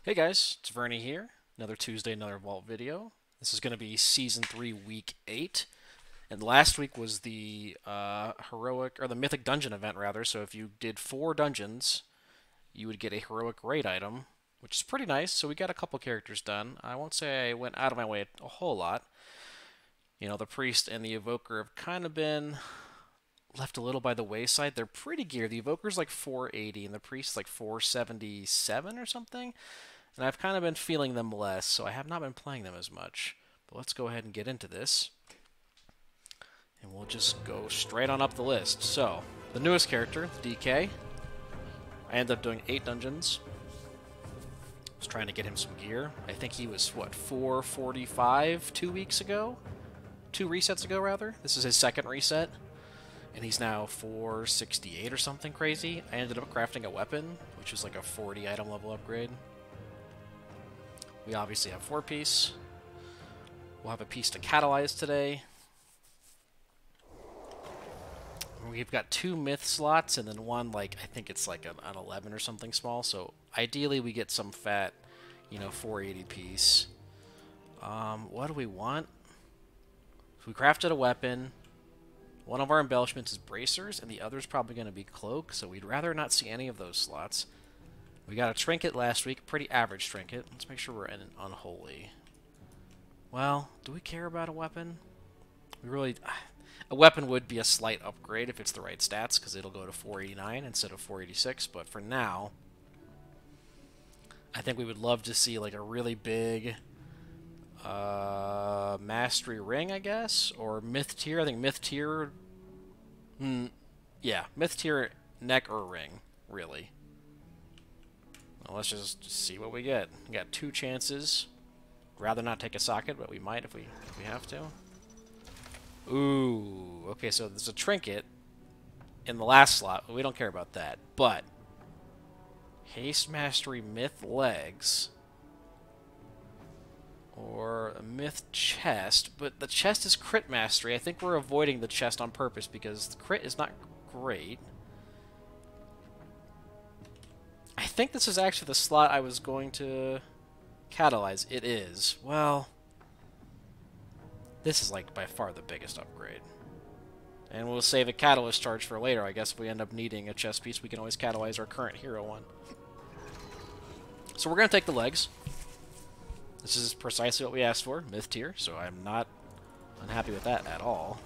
Hey guys, it's Vernie here. Another Tuesday, another Vault video. This is going to be Season 3, Week 8. And last week was the heroic, or the Mythic Dungeon event, rather. So if you did 4 dungeons, you would get a heroic raid item, which is pretty nice. So we got a couple characters done. I won't say I went out of my way a whole lot. You know, the Priest and the Evoker have kind of been left a little by the wayside. They're pretty geared. The Evoker's like 480, and the Priest's like 477 or something. And I've kind of been feeling them less, so I have not been playing them as much. But let's go ahead and get into this. And we'll just go straight on up the list. So, the newest character, the DK. I ended up doing 8 dungeons. I was trying to get him some gear. I think he was, what, 445 2 weeks ago? 2 resets ago, rather. This is his second reset. And he's now 468 or something crazy. I ended up crafting a weapon, which was like a 40 item level upgrade. We obviously have 4-piece. We'll have a piece to catalyze today. We've got 2 myth slots and then one, like, I think it's like an 11 or something small. So ideally we get some fat, 480 piece. What do we want? So we crafted a weapon. One of our embellishments is bracers, and the other is probably going to be cloak, so we'd rather not see any of those slots. We got a trinket last week, pretty average trinket. Let's make sure we're in an unholy. Well, do we care about a weapon? We really... A weapon would be a slight upgrade if it's the right stats, because it'll go to 489 instead of 486, but for now, I think we would love to see like a really big mastery ring, I guess, or myth tier. I think myth tier... yeah, myth tier neck or ring, really. Well, let's just see what we get. We got 2 chances. Rather not take a socket, but we might if we have to. Ooh, okay, so there's a trinket in the last slot. We don't care about that, but haste mastery myth legs or a myth chest, but the chest is crit mastery. I think we're avoiding the chest on purpose because the crit is not great. I think this is actually the slot I was going to catalyze. It is. Well, this is like by far the biggest upgrade. And we'll save a catalyst charge for later. I guess if we end up needing a chest piece, we can always catalyze our current hero one. So we're going to take the legs. This is precisely what we asked for, myth tier, so I'm not unhappy with that at all.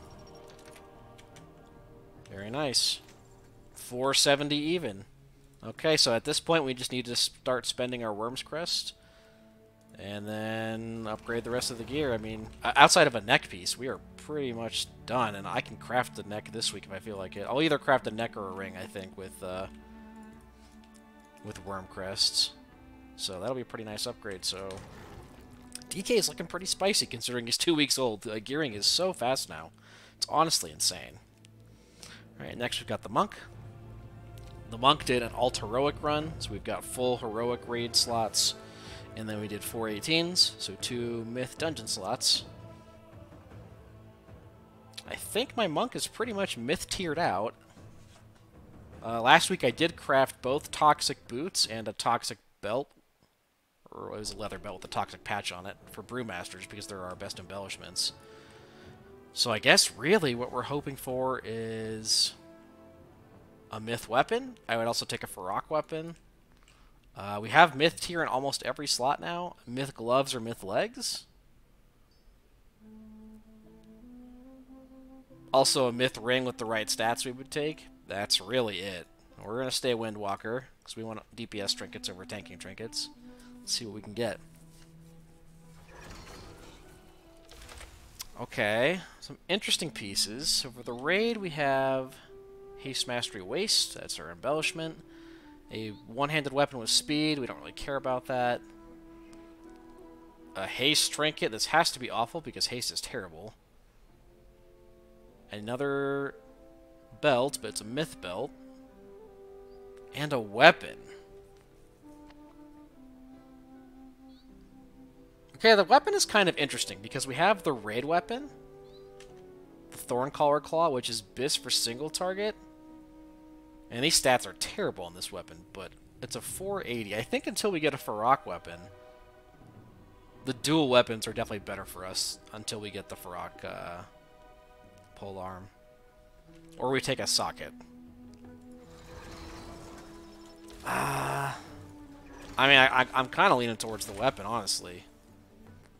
Very nice. 470 even. Okay, so at this point we just need to start spending our Worm's Crest and then upgrade the rest of the gear. I mean, outside of a neck piece, we are pretty much done, and I can craft the neck this week if I feel like it. I'll either craft a neck or a ring, I think, with Worm Crests. So that'll be a pretty nice upgrade. So DK is looking pretty spicy considering he's 2 weeks old. The gearing is so fast now. It's honestly insane. Alright, next we've got the Monk. The Monk did an alt-heroic run, so we've got full heroic raid slots, and then we did 418s, so 2 myth dungeon slots. I think my Monk is pretty much myth tiered out. Last week I did craft both toxic boots and a toxic belt, or it was a leather belt with a toxic patch on it, for brewmasters because they're our best embellishments. So I guess really what we're hoping for is a myth weapon. I would also take a Farok weapon. We have myth tier in almost every slot now. Myth gloves or myth legs. Also a myth ring with the right stats we would take. That's really it. We're going to stay Windwalker because we want DPS trinkets over tanking trinkets. Let's see what we can get. Okay, some interesting pieces. So for the raid we have Haste Mastery Waist, that's our embellishment. A one-handed weapon with speed, we don't really care about that. A haste trinket, this has to be awful because haste is terrible. Another belt, but it's a myth belt. And a weapon. Okay, the weapon is kind of interesting because we have the raid weapon, the Thorncaller Claw, which is BIS for single target. And these stats are terrible on this weapon, but It's a 480. I think until we get a Farrak weapon, the dual weapons are definitely better for us until we get the Farrak pole arm. Or we take a socket. I mean, I'm kind of leaning towards the weapon, honestly.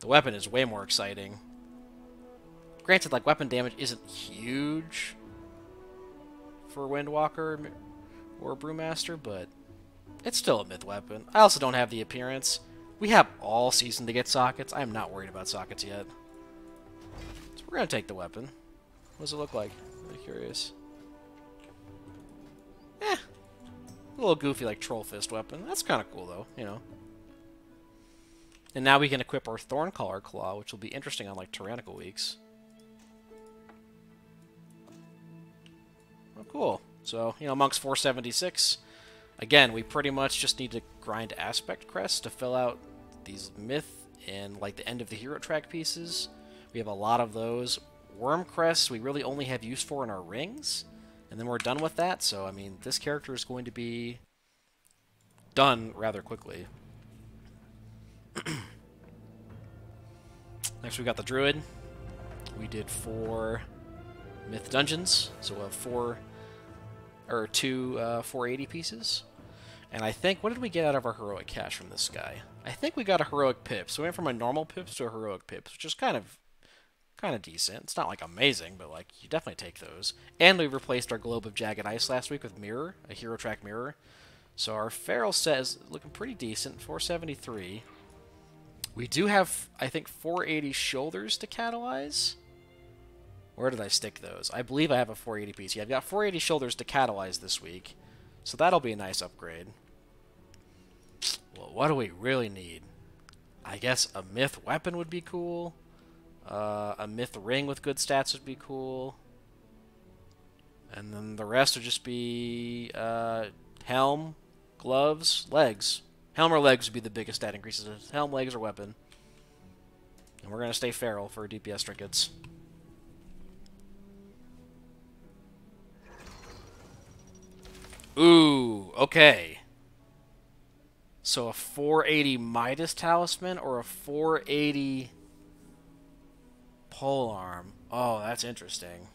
The weapon is way more exciting. Granted, like, weapon damage isn't huge for Windwalker or Brewmaster, but it's still a myth weapon. I also don't have the appearance. We have all season to get sockets. I am not worried about sockets yet. So we're going to take the weapon. What does it look like? I'm curious. A little goofy, like, Troll Fist weapon. That's kind of cool, though, you know. And now we can equip our Thorncaller Claw, which will be interesting on, like, Tyrannical weeks. Oh, cool. So, you know, amongst 476, again, we pretty much just need to grind Aspect Crests to fill out these Myth and, like, the end of the Hero Track pieces. We have a lot of those. Worm Crests we really only have use for in our rings. And then we're done with that, so, I mean, this character is going to be done rather quickly. Next we got the Druid. We did 4 Myth Dungeons, so we'll have 2 480 pieces. And I think, what did we get out of our Heroic Cache from this guy? I think we got a Heroic Pips. So we went from a normal Pips to a Heroic Pips, which is kind of decent. It's not like amazing, but like you definitely take those. And we replaced our Globe of Jagged Ice last week with Mirror, a Hero Track Mirror. So our Feral set is looking pretty decent, 473. We do have, I think, 480 shoulders to catalyze. Where did I stick those? I believe I have a 480 piece. Yeah, I've got 480 shoulders to catalyze this week. So that'll be a nice upgrade. Well, what do we really need? I guess a Myth weapon would be cool. A Myth ring with good stats would be cool. And then the rest would just be helm, gloves, legs. Helm or legs would be the biggest stat increases. Helm, legs, or weapon. And we're going to stay feral for DPS trinkets. Ooh, okay. So a 480 Midas Talisman or a 480 Polearm. Oh, that's interesting.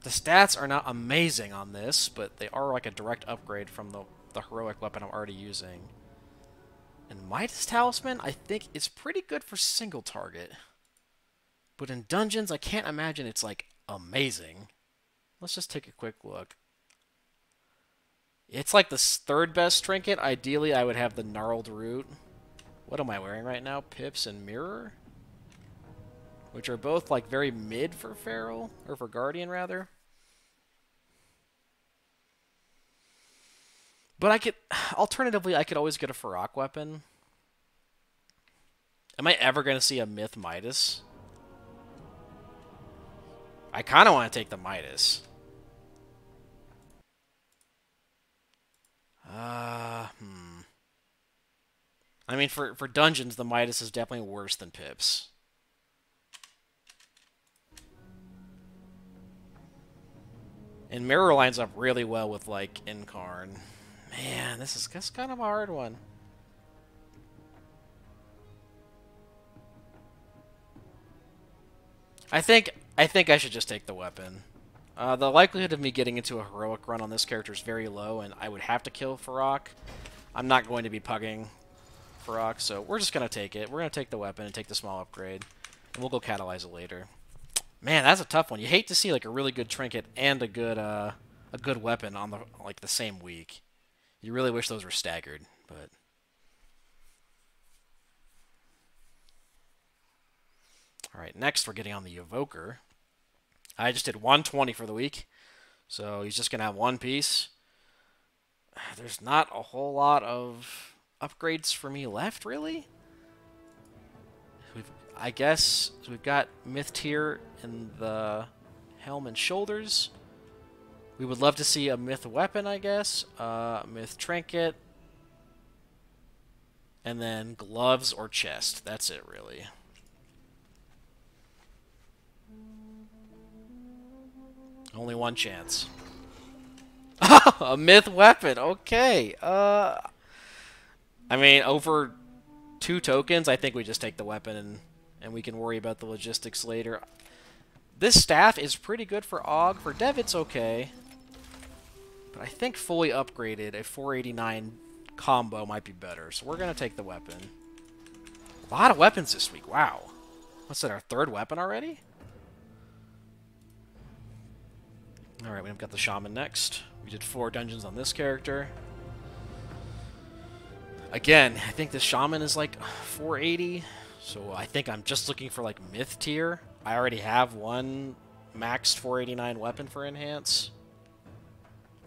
The stats are not amazing on this, but they are like a direct upgrade from the heroic weapon I'm already using. And Midas Talisman, I think, is pretty good for single target. But in dungeons, I can't imagine it's, like, amazing. Let's just take a quick look. It's like the 3rd best trinket. Ideally, I would have the Gnarled Root. What am I wearing right now? Pips and Mirror? Which are both, like, very mid for Feral. Or for Guardian, rather. But I could... Alternatively, I could always get a Farrak weapon. Am I ever going to see a Myth Midas? I kind of want to take the Midas. I mean, for dungeons, the Midas is definitely worse than Pips. And Mirror lines up really well with, like, Incarn. Man, this is kind of a hard one. I think I should just take the weapon. The likelihood of me getting into a heroic run on this character is very low, and I would have to kill Farrak. I'm not going to be pugging Farrak, so we're just going to take it. We're going to take the weapon and take the small upgrade, and we'll go catalyze it later. Man, that's a tough one. You hate to see like a really good trinket and a good weapon on the same week. You really wish those were staggered, but all right, next we're getting on the Evoker. I just did 120 for the week, so he's just going to have one piece. There's not a whole lot of upgrades for me left, really. I guess we've got Myth Tier in the helm and shoulders. We would love to see a Myth weapon, I guess. Myth trinket. And then gloves or chest. That's it, really. Only one chance. A myth weapon. Okay. I mean, over 2 tokens, I think we just take the weapon and we can worry about the logistics later. This staff is pretty good for AUG. For Dev, it's okay. But I think fully upgraded, a 489 combo might be better. So we're going to take the weapon. A lot of weapons this week. Wow. What's that, our 3rd weapon already? Alright, we've got the Shaman next. We did 4 dungeons on this character. Again, I think the Shaman is like 480. So I think I'm just looking for like Myth tier. I already have one maxed 489 weapon for Enhance.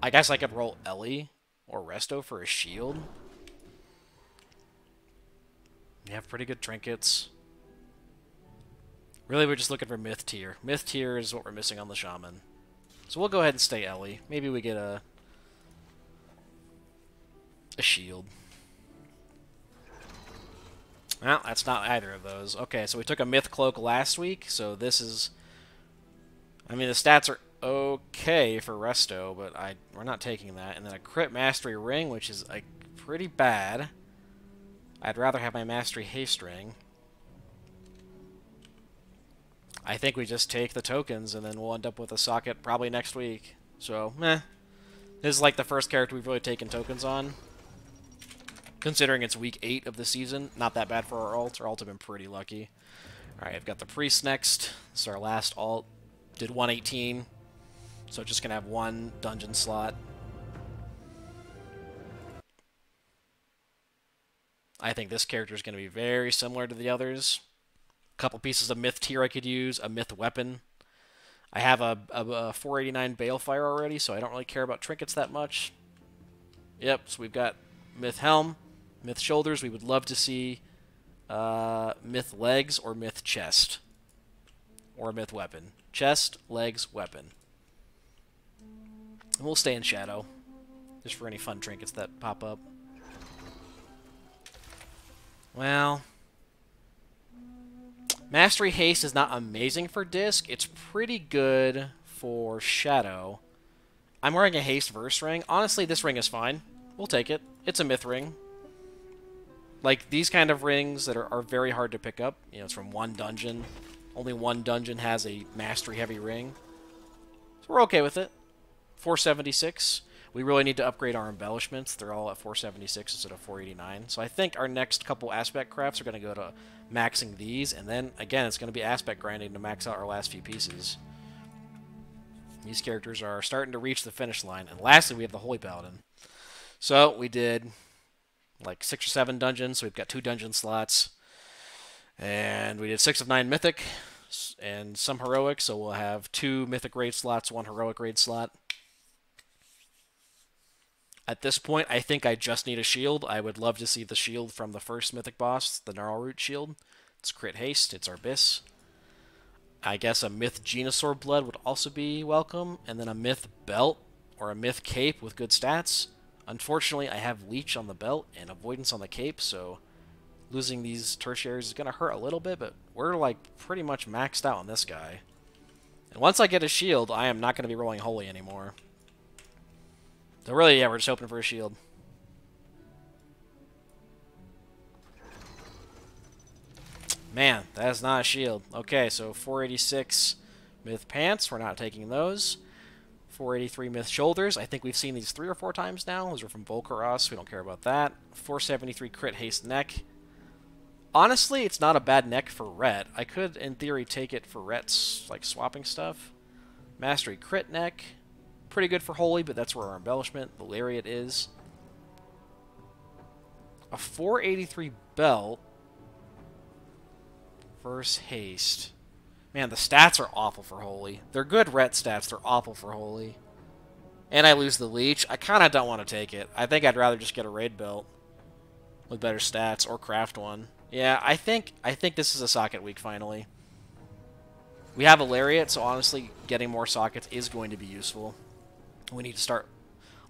I guess I could roll Ellie or Resto for a shield. We have pretty good trinkets. Really, we're just looking for Myth tier. Myth tier is what we're missing on the Shaman. So we'll go ahead and stay Ellie. Maybe we get a shield. Well, that's not either of those. Okay, so we took a Myth Cloak last week, so this is... I mean, the stats are okay for Resto, but we're not taking that. And then a Crit Mastery Ring, which is like pretty bad. I'd rather have my Mastery Haste Ring. I think we just take the tokens, and then we'll end up with a socket probably next week. So, meh. This is like the first character we've really taken tokens on. Considering it's week 8 of the season. Not that bad for our ult. Our ult have been pretty lucky. Alright, I've got the Priest next. This is our last ult. Did 118. So just gonna have 1 dungeon slot. I think this character is going to be very similar to the others. A couple pieces of Myth tier I could use. A Myth weapon. I have a 489 Balefire already, so I don't really care about trinkets that much. Yep, so we've got Myth Helm, Myth Shoulders. We would love to see Myth Legs or Myth Chest. Or Myth Weapon. Chest, Legs, Weapon. And we'll stay in Shadow. Just for any fun trinkets that pop up. Well... Mastery Haste is not amazing for Disc. It's pretty good for Shadow. I'm wearing a Haste Verse ring. Honestly, this ring is fine. We'll take it. It's a Myth ring. Like, these kind of rings that are very hard to pick up. You know, it's from one dungeon. Only one dungeon has a Mastery-heavy ring. So we're okay with it. 476. We really need to upgrade our embellishments. They're all at 476 instead of 489. So I think our next couple aspect crafts are going to go to maxing these. And then, again, it's going to be aspect grinding to max out our last few pieces. These characters are starting to reach the finish line. And lastly, we have the Holy Paladin. So we did like 6 or 7 dungeons. So we've got 2 dungeon slots. And we did 6 of 9 Mythic and some Heroic. So we'll have 2 Mythic raid slots, 1 Heroic raid slot. At this point, I think I just need a shield. I would love to see the shield from the first Mythic boss, the Gnarlroot shield. It's Crit Haste, it's our Abyss. I guess a Myth Genosaur Blood would also be welcome, and then a Myth Belt or a Myth Cape with good stats. Unfortunately, I have Leech on the belt and Avoidance on the cape, so losing these tertiaries is going to hurt a little bit, but we're like pretty much maxed out on this guy. And once I get a shield, I am not going to be rolling Holy anymore. So really, yeah, we're just hoping for a shield. Man, that is not a shield. Okay, so 486 Myth Pants. We're not taking those. 483 Myth Shoulders. I think we've seen these 3 or 4 times now. Those are from Volcaros. We don't care about that. 473 Crit Haste Neck. Honestly, it's not a bad neck for Ret. I could, in theory, take it for Ret's, like, swapping stuff. Mastery Crit Neck. Pretty good for Holy, but that's where our embellishment, the Lariat, is. A 483 Belt. Verse Haste. Man, the stats are awful for Holy. They're good Ret stats, they're awful for Holy. And I lose the Leech. I kind of don't want to take it. I think I'd rather just get a Raid Belt with better stats, or craft one. Yeah, I think this is a socket week, finally. We have a Lariat, so honestly, getting more sockets is going to be useful. We need to start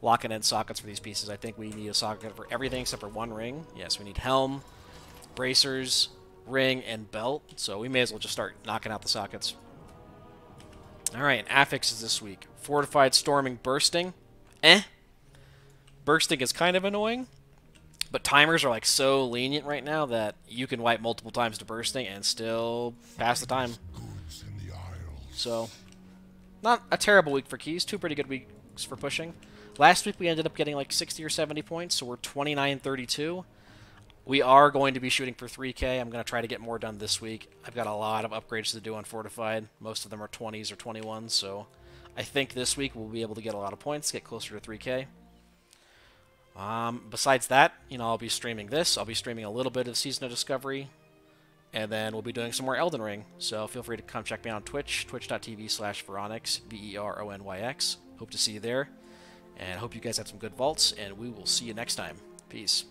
locking in sockets for these pieces. I think we need a socket for everything except for 1 ring. Yes, we need Helm, Bracers, Ring, and Belt. So we may as well just start knocking out the sockets. Alright, and affixes this week. Fortified Storming Bursting. eh. Bursting is kind of annoying, but timers are like so lenient right now that you can wipe multiple times to bursting and still pass the time. So, not a terrible week for keys. 2 pretty good weeks for pushing. Last week we ended up getting like 60 or 70 points, so we're 29-32. We are going to be shooting for 3K. I'm going to try to get more done this week. I've got a lot of upgrades to do on Fortified. Most of them are 20s or 21s, so I think this week we'll be able to get a lot of points, get closer to 3K. Besides that, I'll be streaming this. I'll be streaming a little bit of Season of Discovery, and then we'll be doing some more Elden Ring. So feel free to come check me out on Twitch, twitch.tv/Veronyx, Veronyx. Hope to see you there, and hope you guys have some good vaults, and we will see you next time. Peace.